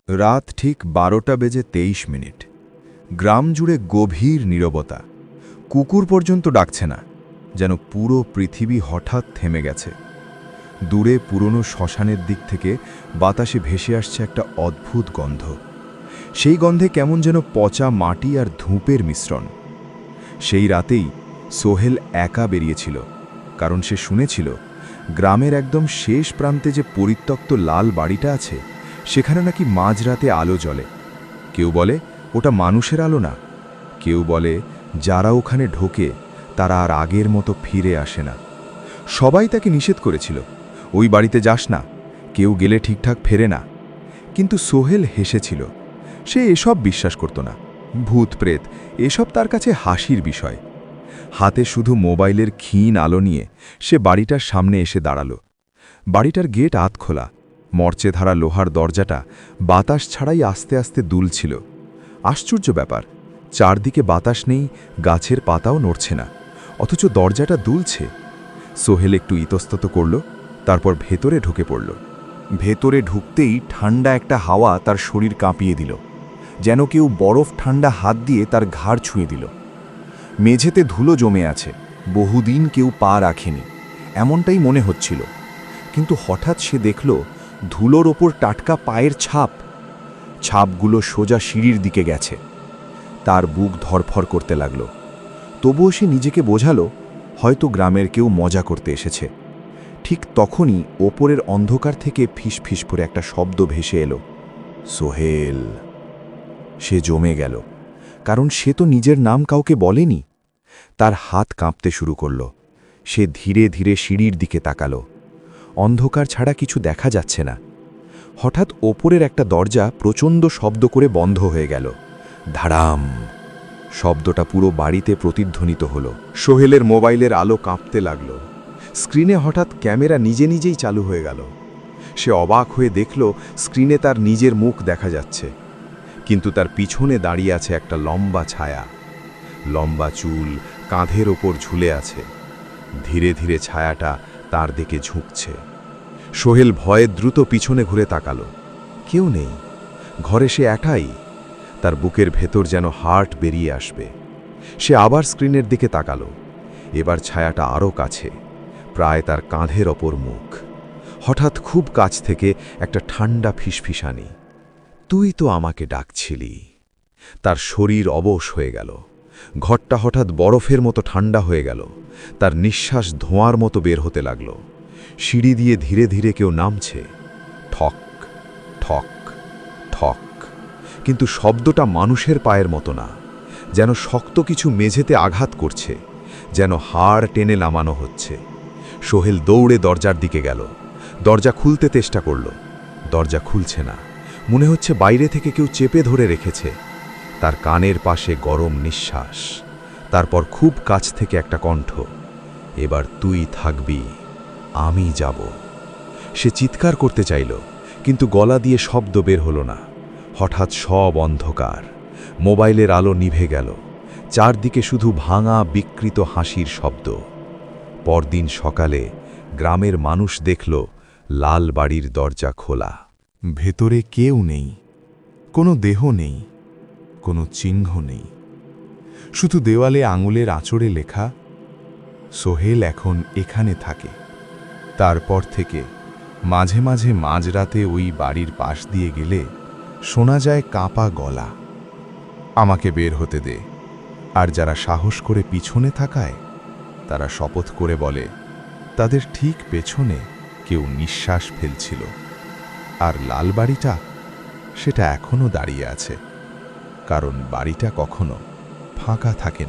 রাত ঠিক 12:23। গ্রাম জুড়ে গভীর নীরবতা। কুকুর পর্যন্ত ডাকছে না, যেন পুরো পৃথিবী হঠাৎ থেমে গেছে। দূরে পুরনো শ্মশানের দিক থেকে বাতাসে ভেসে আসছে একটা অদ্ভুত গন্ধ। সেই গন্ধে কেমন যেন পচা মাটি আর ধূপের মিশ্রণ। সেই রাতেই সোহেল একা বেরিয়েছিল, কারণ সে শুনেছিল গ্রামের একদম শেষ প্রান্তে যে পরিত্যক্ত লাল বাড়িটা আছে, সেখানে নাকি মাঝরাতে আলো জ্বলে। কেউ বলে ওটা মানুষের আলো না, কেউ বলে যারা ওখানে ঢোকে তারা আর আগের মতো ফিরে আসে না। সবাই তাকে নিষেধ করেছিল, ওই বাড়িতে যাস না, কেউ গেলে ঠিকঠাক ফেরে না। কিন্তু সোহেল হেসেছিল। সে এসব বিশ্বাস করত না। ভূত প্রেত এসব তার কাছে হাসির বিষয়। হাতে শুধু মোবাইলের ক্ষীণ আলো নিয়ে সে বাড়িটার সামনে এসে দাঁড়ালো। বাড়িটার গেট আধখোলা, মরচে ধারা লোহার দরজাটা বাতাস ছাড়াই আস্তে আস্তে দুলছিল। আশ্চর্য ব্যাপার, চারদিকে বাতাস নেই, গাছের পাতাও নড়ছে না, অথচ দরজাটা দুলছে। সোহেল একটু ইতস্তত করল, তারপর ভেতরে ঢুকে পড়ল। ভেতরে ঢুকতেই ঠান্ডা একটা হাওয়া তার শরীর কাঁপিয়ে দিল, যেন কেউ বরফ ঠান্ডা হাত দিয়ে তার ঘাড় ছুঁয়ে দিল। মেঝেতে ধুলো জমে আছে, বহুদিন কেউ পা রাখেনি, এমনটাই মনে হচ্ছিল। কিন্তু হঠাৎ সে দেখল ধুলোর ওপর টাটকা পায়ের ছাপ। ছাপগুলো সোজা সিঁড়ির দিকে গেছে। তার বুক ধরফর করতে লাগল। তবুও সে নিজেকে বোঝালো হয়তো গ্রামের কেউ মজা করতে এসেছে। ঠিক তখনই ওপরের অন্ধকার থেকে ফিসফিস করে একটা শব্দ ভেসে এলো, সোহেল। সে জমে গেল, কারণ সে তো নিজের নাম কাউকে বলেনি। তার হাত কাঁপতে শুরু করল। সে ধীরে ধীরে সিঁড়ির দিকে তাকালো। অন্ধকার ছাড়া কিছু দেখা যাচ্ছে না। হঠাৎ ওপরের একটা দরজা প্রচণ্ড শব্দ করে বন্ধ হয়ে গেল। ধাড়াম শব্দটা পুরো বাড়িতে প্রতিধ্বনিত হলো। সোহেলের মোবাইলের আলো কাঁপতে লাগল। স্ক্রিনে হঠাৎ ক্যামেরা নিজে নিজেই চালু হয়ে গেল। সে অবাক হয়ে দেখল স্ক্রিনে তার নিজের মুখ দেখা যাচ্ছে, কিন্তু তার পিছনে দাঁড়িয়ে আছে একটা লম্বা ছায়া। লম্বা চুল কাঁধের ওপর ঝুলে আছে। ধীরে ধীরে ছায়াটা তার দিকে ঝুঁকছে। সোহেল ভয়ে দ্রুত পিছনে ঘুরে তাকালো। কেউ নেই, ঘরে সে একাই। তার বুকের ভেতর যেন হার্ট বেরিয়ে আসবে। সে আবার স্ক্রিনের দিকে তাকালো। এবার ছায়াটা আরও কাছে, প্রায় তার কাঁধের ওপর মুখ। হঠাৎ খুব কাছ থেকে একটা ঠান্ডা ফিসফিসানি, তুই তো আমাকে ডাকছিলি। তার শরীর অবশ হয়ে গেল। ঘরটা হঠাৎ বরফের মতো ঠান্ডা হয়ে গেল। তার নিঃশ্বাস ধোঁয়ার মতো বের হতে লাগল। সিঁড়ি দিয়ে ধীরে ধীরে কেউ নামছে। ঠক ঠক ঠক, কিন্তু শব্দটা মানুষের পায়ের মতো না, যেন শক্ত কিছু মেঝেতে আঘাত করছে, যেন হাড় টেনে নামানো হচ্ছে। সোহেল দৌড়ে দরজার দিকে গেল। দরজা খুলতে চেষ্টা করল। দরজা খুলছে না। মনে হচ্ছে বাইরে থেকে কেউ চেপে ধরে রেখেছে। তার কানের পাশে গরম নিঃশ্বাস। তারপর খুব কাছ থেকে একটা কণ্ঠ, এবার তুই থাকবি, আমি যাব। সে চিৎকার করতে চাইল, কিন্তু গলা দিয়ে শব্দ বের হলো না। হঠাৎ সব অন্ধকার। মোবাইলের আলো নিভে গেল। চারদিকে শুধু ভাঙা বিকৃত হাসির শব্দ। পরদিন সকালে গ্রামের মানুষ দেখল লাল বাড়ির দরজা খোলা। ভেতরে কেউ নেই, কোনো দেহ নেই, কোনো চিহ্ন নেই। শুধু দেওয়ালে আঙুলের আঁচড়ে লেখা, সোহেল এখন এখানে থাকে। তারপর থেকে মাঝে মাঝে মাঝরাতে ওই বাড়ির পাশ দিয়ে গেলে শোনা যায় কাঁপা গলা, আমাকে বের হতে দে। আর যারা সাহস করে পিছনে থাকায়, তারা শপথ করে বলে তাদের ঠিক পেছনে কেউ নিঃশ্বাস ফেলছিল। আর লাল বাড়িটা, সেটা এখনো দাঁড়িয়ে আছে, কারণ বাড়িটা কখনো ফাঁকা থাকে না।